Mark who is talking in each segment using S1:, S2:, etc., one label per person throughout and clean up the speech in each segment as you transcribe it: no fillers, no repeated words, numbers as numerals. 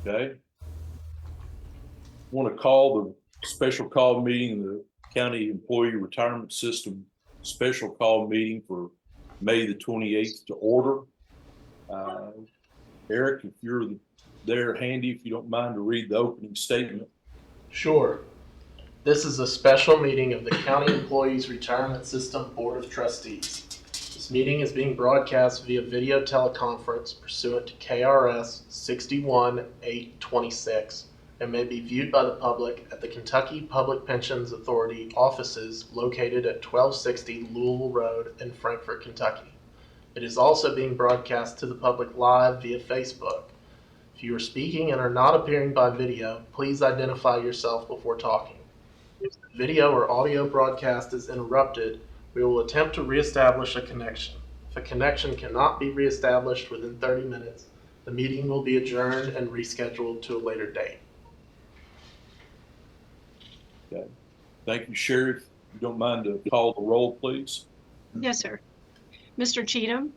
S1: Okay. Want to call the special call meeting, the County Employee Retirement System special call meeting for May the 28th to order. Eric, if you're there handy, if you don't mind to read the opening statement.
S2: Sure. This is a special meeting of the County Employees Retirement System Board of Trustees. This meeting is being broadcast via video teleconference pursuant to KRS 61-826 and may be viewed by the public at the Kentucky Public Pensions Authority offices located at 1260 Louisville Road in Frankfort, Kentucky. It is also being broadcast to the public live via Facebook. If you are speaking and are not appearing by video, please identify yourself before talking. If the video or audio broadcast is interrupted, we will attempt to reestablish a connection. If a connection cannot be reestablished within 30 minutes, the meeting will be adjourned and rescheduled to a later date.
S1: Okay. Thank you, Sheriff. If you don't mind to call the roll, please.
S3: Yes, sir. Mr. Cheatham?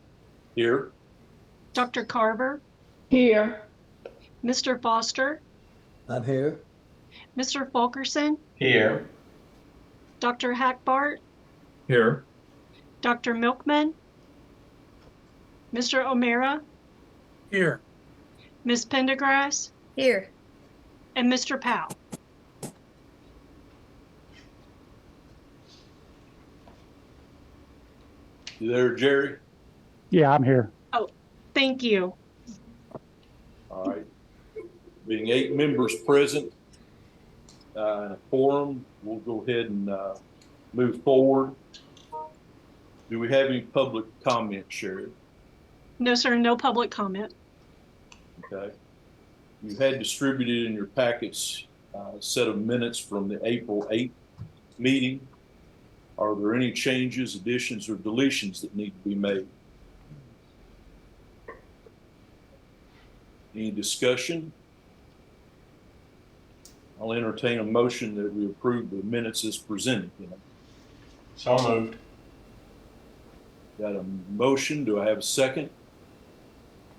S1: Here.
S3: Dr. Carver?
S4: Here.
S3: Mr. Foster?
S5: I'm here.
S3: Mr. Fulkerson?
S2: Here.
S3: Dr. Hackbart?
S6: Here.
S3: Dr. Milkman? Mr. O'Mara?
S6: Here.
S3: Ms. Pendergrass?
S4: Here.
S3: And Mr. Powell?
S1: You there, Jerry?
S7: Yeah, I'm here.
S3: Thank you.
S1: All right. Being 8 members present, quorum, we'll go ahead and move forward. Do we have any public comment, Sheriff?
S3: No, sir, no public comment.
S1: Okay. You had distributed in your packets a set of minutes from the April 8th meeting. Are there any changes, additions, or deletions that need to be made? Any discussion? I'll entertain a motion that we approve the minutes as presented.
S2: So moved.
S1: Got a motion. Do I have a second?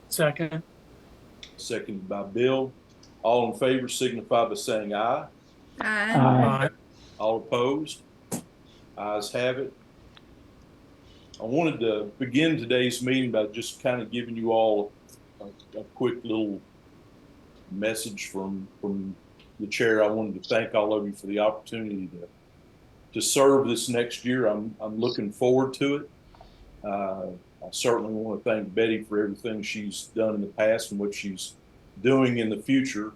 S6: Second.
S1: Seconded by Bill. All in favor signify by saying aye.
S4: Aye.
S6: Aye.
S1: All opposed? Ayes have it. I wanted to begin today's meeting by just kind of giving you all a quick little message from the chair. I wanted to thank all of you for the opportunity to serve this next year. I'm looking forward to it. I certainly want to thank Betty for everything she's done in the past and what she's doing in the future.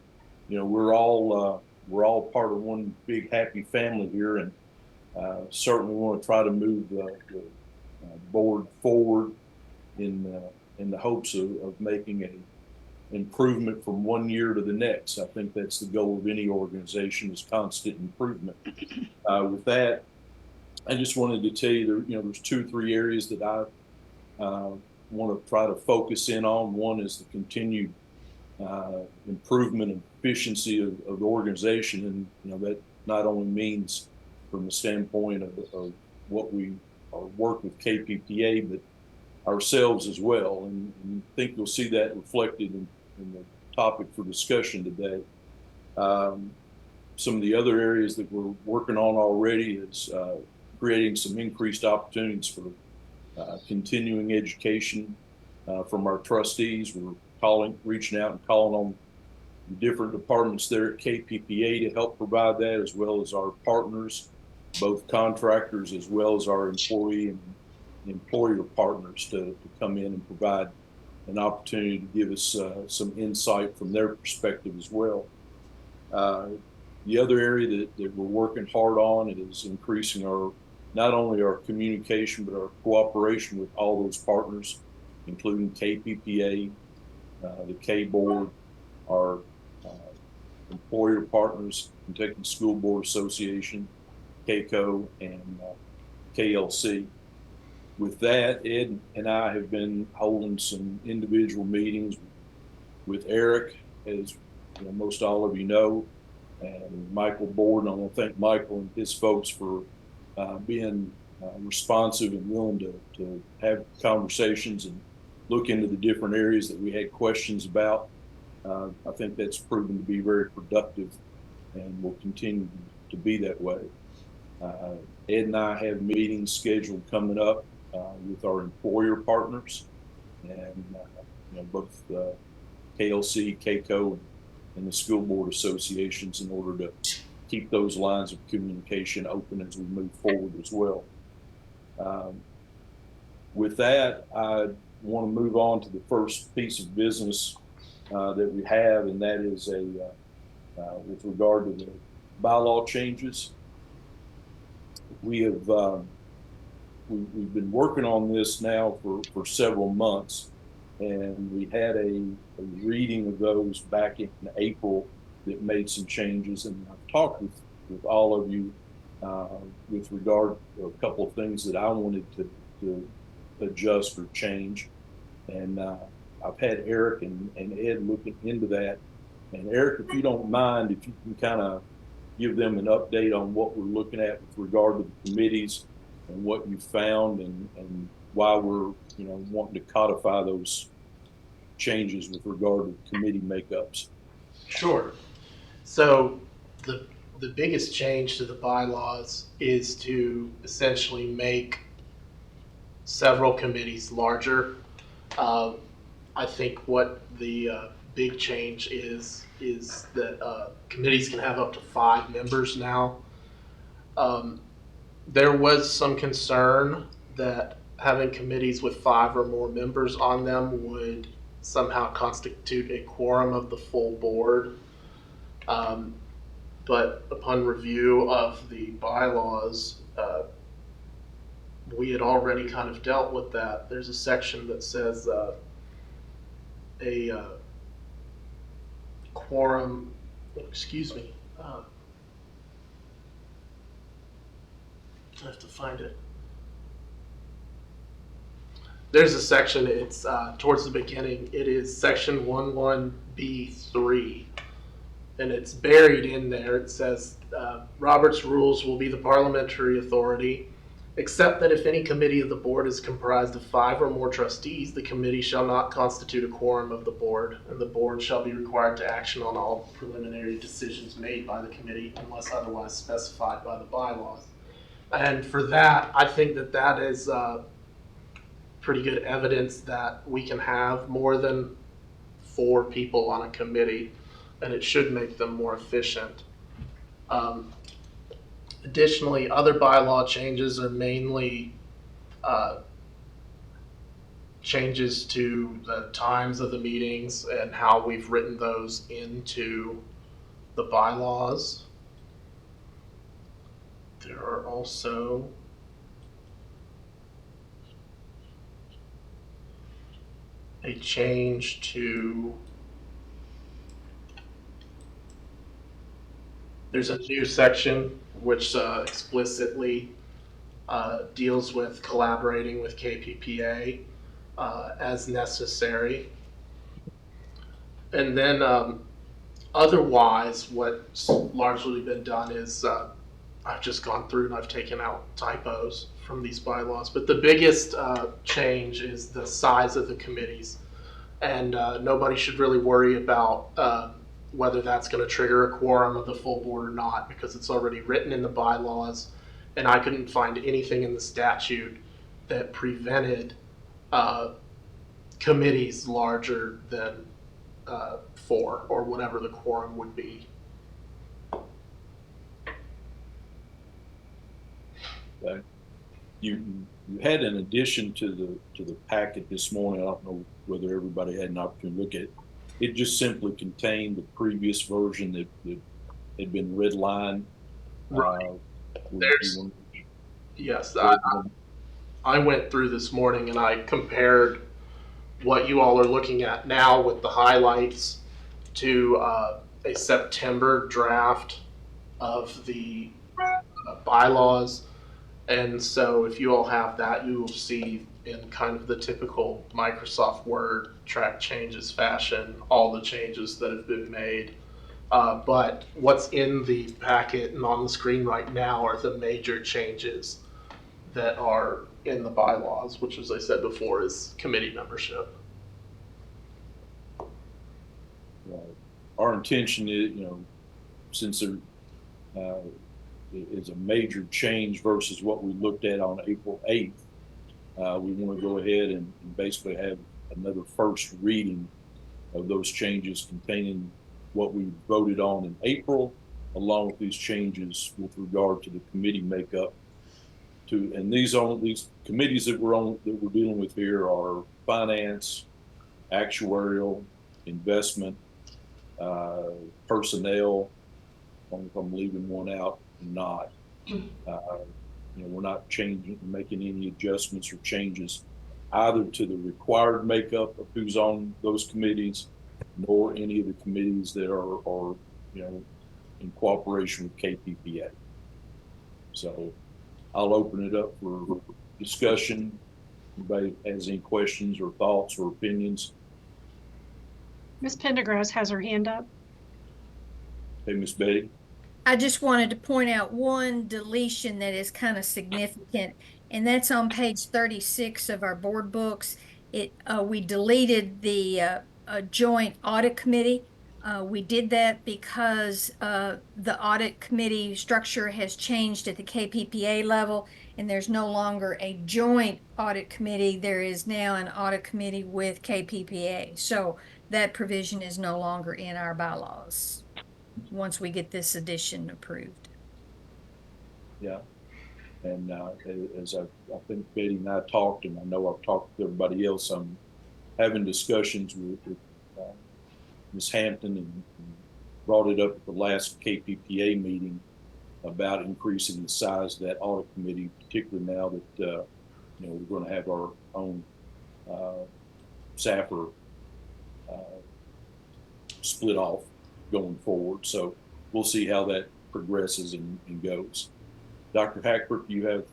S1: You know, we're all part of one big happy family here, and certainly want to try to move the board forward in the hopes of making an improvement from one year to the next. I think that's the goal of any organization, is constant improvement. With that, I just wanted to tell you there's 2 or 3 areas that I want to try to focus in on. One is the continued improvement and efficiency of the organization, and that not only means from the standpoint of what we work with KPPA, but ourselves as well. And I think you'll see that reflected in the topic for discussion today. Some of the other areas that we're working on already is creating some increased opportunities for continuing education from our trustees. We're reaching out and calling on the different departments there at KPPA to help provide that, as well as our partners, both contractors as well as our employee and employer partners to come in and provide an opportunity to give us some insight from their perspective as well. The other area that we're working hard on is increasing not only our communication, but our cooperation with all those partners, including KPPA, the K Board, our employer partners, Kentucky School Board Association, KCO, and KLC. With that, Ed and I have been holding some individual meetings with Eric, as most all of you know, and Michael Board. And I want to thank Michael and his folks for being responsive and willing to have conversations and look into the different areas that we had questions about. I think that's proven to be very productive and will continue to be that way. Ed and I have meetings scheduled coming up with our employer partners, and both KLC, KCO, and the school board associations in order to keep those lines of communication open as we move forward as well. With that, I want to move on to the first piece of business that we have, and that is with regard to the bylaw changes. We have we've been working on this now for several months, and we had a reading of those back in April that made some changes, and I've talked with all of you with regard to a couple of things that I wanted to adjust or change, and I've had Eric and Ed looking into that. And Eric, if you don't mind, if you can kind of give them an update on what we're looking at with regard to the committees and what you found, and why we're wanting to codify those changes with regard to committee makeups.
S2: Sure. So the biggest change to the bylaws is to essentially make several committees larger. I think what the big change is that committees can have up to 5 members now. There was some concern that having committees with 5 or more members on them would somehow constitute a quorum of the full board. But upon review of the bylaws, we had already kind of dealt with that. There's a section that says a quorum, excuse me, I have to find it. There's a section, it's towards the beginning, it is section 11B3, and it's buried in there. It says Robert's rules will be the parliamentary authority, except that if any committee of the board is comprised of 5 or more trustees, the committee shall not constitute a quorum of the board, and the board shall be required to action on all preliminary decisions made by the committee unless otherwise specified by the bylaws. And for that, I think that is pretty good evidence that we can have more than 4 people on a committee, and it should make them more efficient. Additionally, other bylaw changes are mainly changes to the times of the meetings and how we've written those into the bylaws. There are also a change to, there's a new section which explicitly deals with collaborating with KPPA as necessary. And then otherwise, what's largely been done is I've just gone through and I've taken out typos from these bylaws. But the biggest change is the size of the committees. And nobody should really worry about whether that's going to trigger a quorum of the full board or not, because it's already written in the bylaws, and I couldn't find anything in the statute that prevented committees larger than 4 or whatever the quorum would be.
S1: Okay. You had an addition to the packet this morning. I don't know whether everybody had an opportunity to look at it. It just simply contained the previous version that had been redlined.
S2: Right. Yes, I went through this morning and I compared what you all are looking at now with the highlights to a September draft of the bylaws. And so if you all have that, you will see in kind of the typical Microsoft Word track changes fashion, all the changes that have been made. But what's in the packet and on the screen right now are the major changes that are in the bylaws, which, as I said before, is committee membership.
S1: our intention is, since there is a major change versus what we looked at on April 8th, we want to go ahead and basically have another first reading of those changes containing what we voted on in April, along with these changes with regard to the committee makeup. And these committees that we're dealing with here are finance, actuarial, investment, personnel. I don't know if I'm leaving one out or not. We're not making any adjustments or changes either to the required makeup of who's on those committees, nor any of the committees that are in cooperation with KPPA. So I'll open it up for discussion. Anybody has any questions or thoughts or opinions?
S3: Ms. Pendergrass has her hand up.
S1: Hey, Miss Betty.
S4: I just wanted to point out one deletion that is kind of significant, and that's on page 36 of our board books. We deleted the joint audit committee. We did that because the audit committee structure has changed at the KPPA level, and there's no longer a joint audit committee. There is now an audit committee with KPPA. So that provision is no longer in our bylaws once we get this addition approved.
S1: Yeah. And as I think Betty and I talked, and I know I've talked with everybody else, I'm having discussions with Ms. Hampton and brought it up at the last KPPA meeting about increasing the size of that audit committee, particularly now that we're going to have our own SAFR split off going forward. So we'll see how that progresses and goes. Dr. Hackbrook, you have?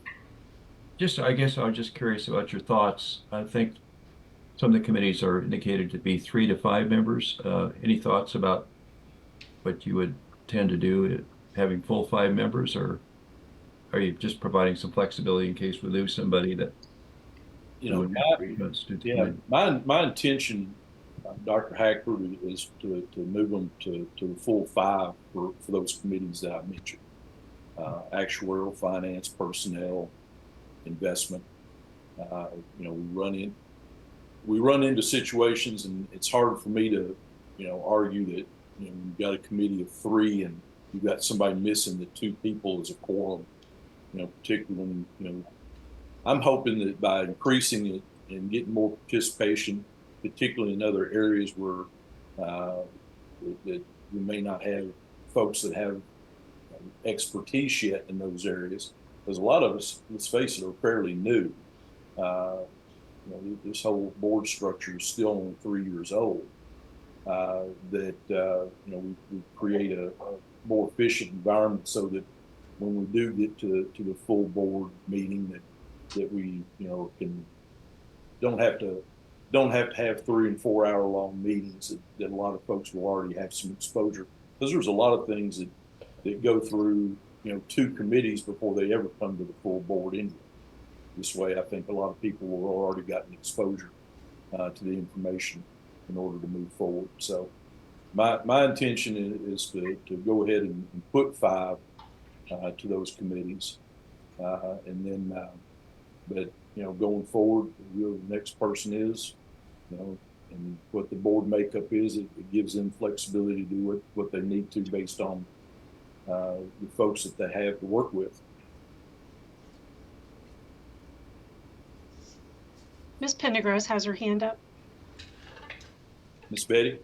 S5: I guess I was just curious about your thoughts. I think some of the committees are indicated to be 3 to 5 members. Any thoughts about what you would tend to do, having full 5 members, or are you just providing some flexibility in case we lose somebody that
S1: my intention, Dr. Hackford, is to move them to the full 5 for those committees that I mentioned: actuarial, finance, personnel, investment. We run into situations, and it's hard for me to argue that you've got a committee of 3 and you've got somebody missing the 2 people as a quorum. Particularly when I'm hoping that by increasing it and getting more participation, particularly in other areas where that we may not have folks that have expertise yet in those areas, because a lot of us, let's face it, are fairly new. This whole board structure is still only 3 years old. We create a more efficient environment so that when we do get to the full board meeting, that we don't have to have 3 and 4 hour long meetings that a lot of folks will already have some exposure, because there's a lot of things that go through 2 committees before they ever come to the full board anyway. This way, I think a lot of people will have already gotten exposure to the information in order to move forward. So my intention is to go ahead and put 5 to those committees, and then but going forward, whoever the next person is, and what the board makeup is, it gives them flexibility to do what they need to based on the folks that they have to work with.
S3: Ms. Pendergrass has her hand up.
S1: Miss Betty?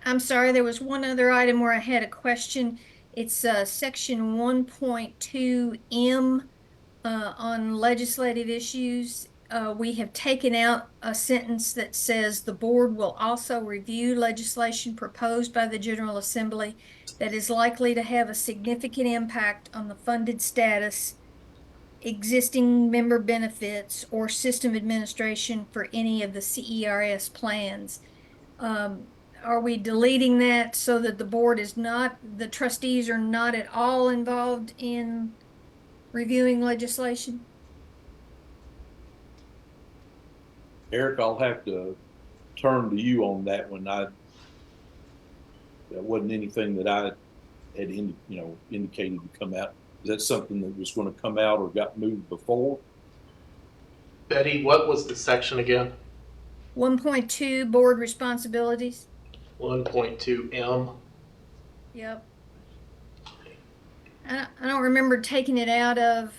S4: I'm sorry, there was one other item where I had a question. It's section 1.2M on legislative issues. We have taken out a sentence that says the board will also review legislation proposed by the General Assembly that is likely to have a significant impact on the funded status, existing member benefits, or system administration for any of the CERS plans. Are we deleting that so that the trustees are not at all involved in reviewing legislation?
S1: Eric, I'll have to turn to you on that one. That wasn't anything that I had indicated to come out. Is that something that was going to come out or got moved before?
S2: Betty, what was the section again?
S4: 1.2 board responsibilities.
S2: 1.2M.
S4: Yep. I don't remember taking it out of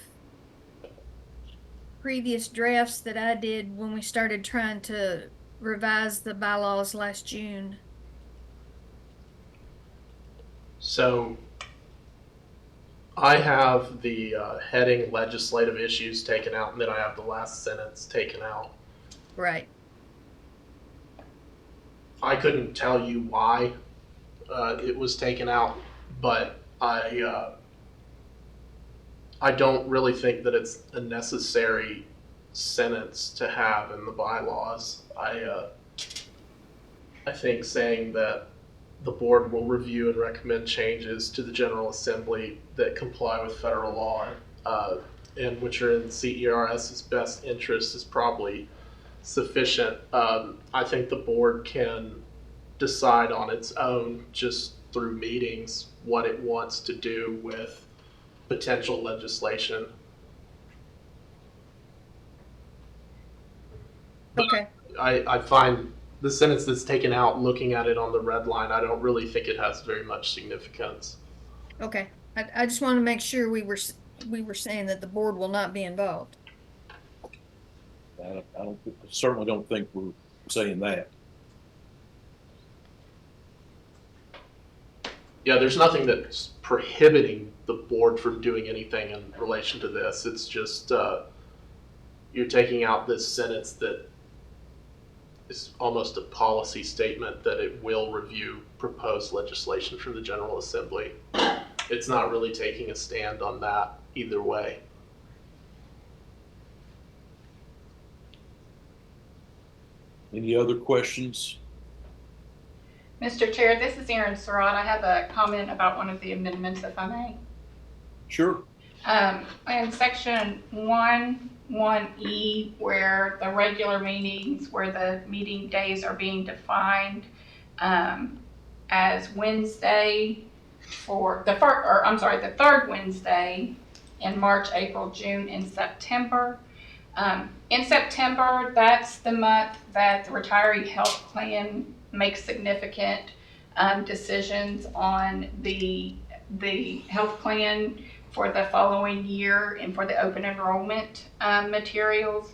S4: previous drafts that I did when we started trying to revise the bylaws last June.
S2: So I have the heading legislative issues taken out, and then I have the last sentence taken out.
S4: Right.
S2: I couldn't tell you why it was taken out, but I don't really think that it's a necessary sentence to have in the bylaws. I think saying that the board will review and recommend changes to the General Assembly that comply with federal law and which are in CERS's best interest is probably sufficient. I think the board can decide on its own, just through meetings, what it wants to do with potential legislation.
S4: Okay.
S2: I find the sentence that's taken out, looking at it on the red line, I don't really think it has very much significance.
S4: Okay. I just want to make sure we were saying that the board will not be involved.
S1: I certainly don't think we're saying that.
S2: Yeah, there's nothing that's prohibiting the board from doing anything in relation to this. It's just you're taking out this sentence that is almost a policy statement that it will review proposed legislation from the General Assembly. It's not really taking a stand on that either way.
S1: Any other questions?
S7: Mr. Chair, this is Erin Surratt. I have a comment about one of the amendments, if I may.
S1: Sure.
S7: In section 1(1)(e), where the regular meetings, where the meeting days are being defined as Wednesday for the third Wednesday in March, April, June, and September. In September, that's the month that the retiree health plan makes significant decisions on the health plan for the following year and for the open enrollment materials.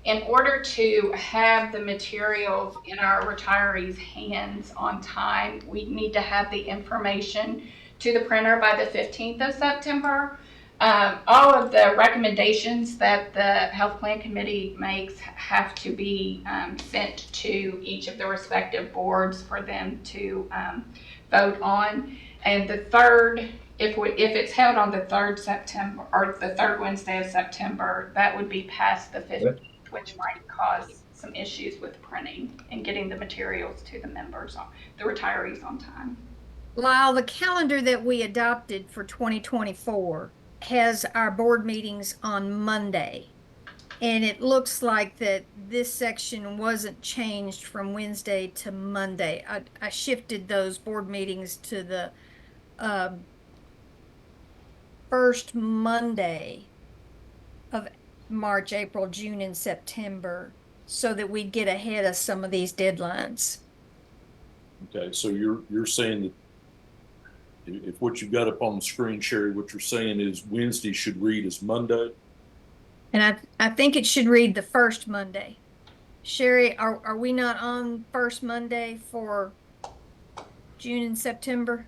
S7: In order to have the materials in our retirees' hands on time, we need to have the information to the printer by the 15th of September. All of the recommendations that the health plan committee makes have to be sent to each of the respective boards for them to vote on. And the third, if it's held on the 3rd September or the 3rd Wednesday of September, that would be past the 15th, which might cause some issues with printing and getting the materials to the members, the retirees on time.
S4: Lyle, the calendar that we adopted for 2024 has our board meetings on Monday. And it looks like that this section wasn't changed from Wednesday to Monday. I shifted those board meetings to the first Monday of March, April, June, and September so that we'd get ahead of some of these deadlines.
S1: Okay, so you're saying that if what you've got up on the screen, Sherry, what you're saying is Wednesday should read as Monday?
S4: And I think it should read the first Monday. Sherry, are we not on first Monday for June and September?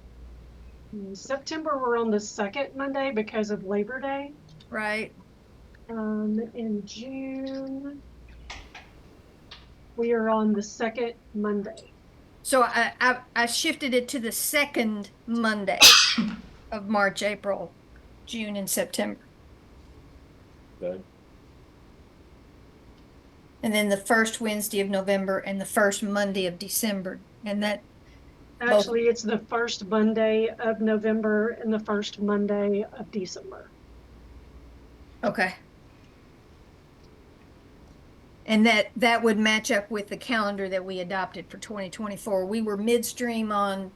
S3: In September, we're on the second Monday because of Labor Day.
S4: Right.
S3: In June, we are on the second Monday.
S4: So I shifted it to the second Monday of March, April, June, and September.
S1: Okay.
S4: And then the first Wednesday of November and the first Monday of December. And that
S3: Actually, it's the first Monday of November and the first Monday of December.
S4: okay. And that would match up with the calendar that we adopted for 2024. We were midstream on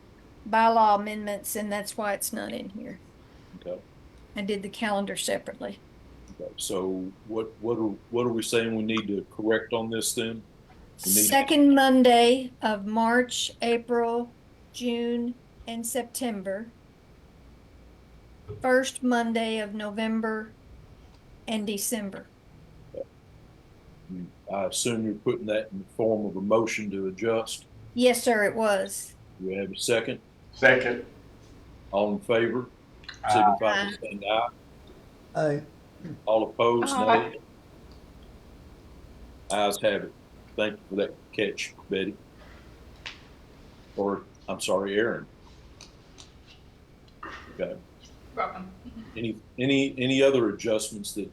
S4: bylaw amendments, and that's why it's not in here.
S1: Okay.
S4: I did the calendar separately.
S1: Okay. So what are we saying we need to correct on this then? We need-
S4: Second Monday of March, April, June, and September. First Monday of November and December.
S1: I assume you're putting that in the form of a motion to adjust.
S4: Yes, sir, it was.
S1: Do we have a second?
S2: Second.
S1: All in favor, signify by
S4: Aye.
S1: saying aye.
S8: Aye.
S1: All opposed,
S7: Aye.
S1: nay. Ayes have it. Thank you for that catch, Betty. Or, I'm sorry, Aaron. Okay.
S7: Welcome.
S1: Any other adjustments that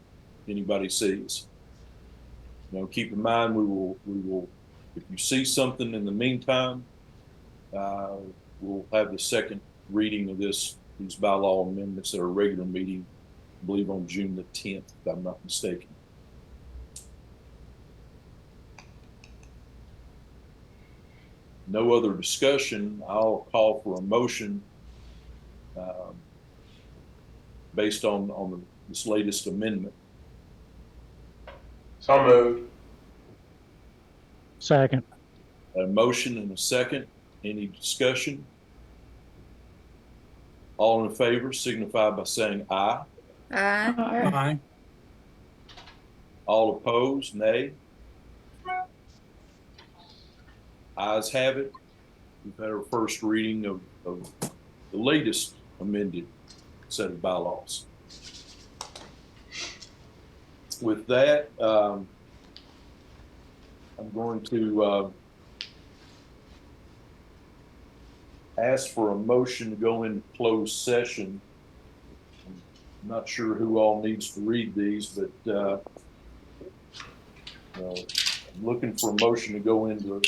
S1: anybody sees? You know, keep in mind, we will, if you see something in the meantime, we'll have the second reading of these bylaw amendments at our regular meeting, I believe on June the 10th, if I'm not mistaken. No other discussion. I'll call for a motion based on this latest amendment.
S2: So moved.
S6: Second.
S1: A motion and a second. Any discussion? All in favor signify by saying aye.
S4: Aye.
S6: Aye.
S1: All opposed, nay. Ayes have it. We've had our first reading of the latest amended set of bylaws. With that, I'm going to ask for a motion to go into closed session. I'm not sure who all needs to read these, but I'm looking for a motion to go into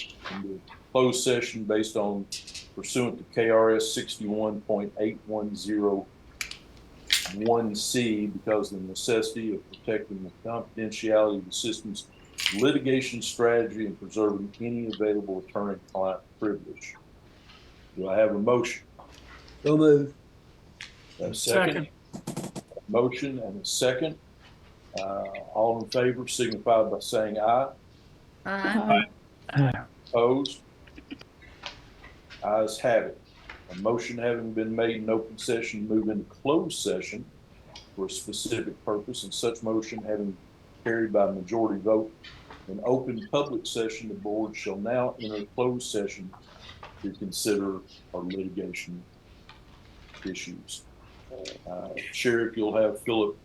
S1: closed session based on pursuant to KRS 61.8101C because of the necessity of protecting the confidentiality of the system's litigation strategy and preserving any available attorney-client privilege. Do I have a motion?
S8: So moved.
S1: A second? Motion and a second. All in favor signify by saying aye.
S4: Aye.
S1: Opposed? Ayes have it. A motion having been made in open session, move into closed session for a specific purpose, and such motion having carried by a majority vote in open public session, the board shall now enter closed session to consider our litigation issues. Sheriff, you'll have Philip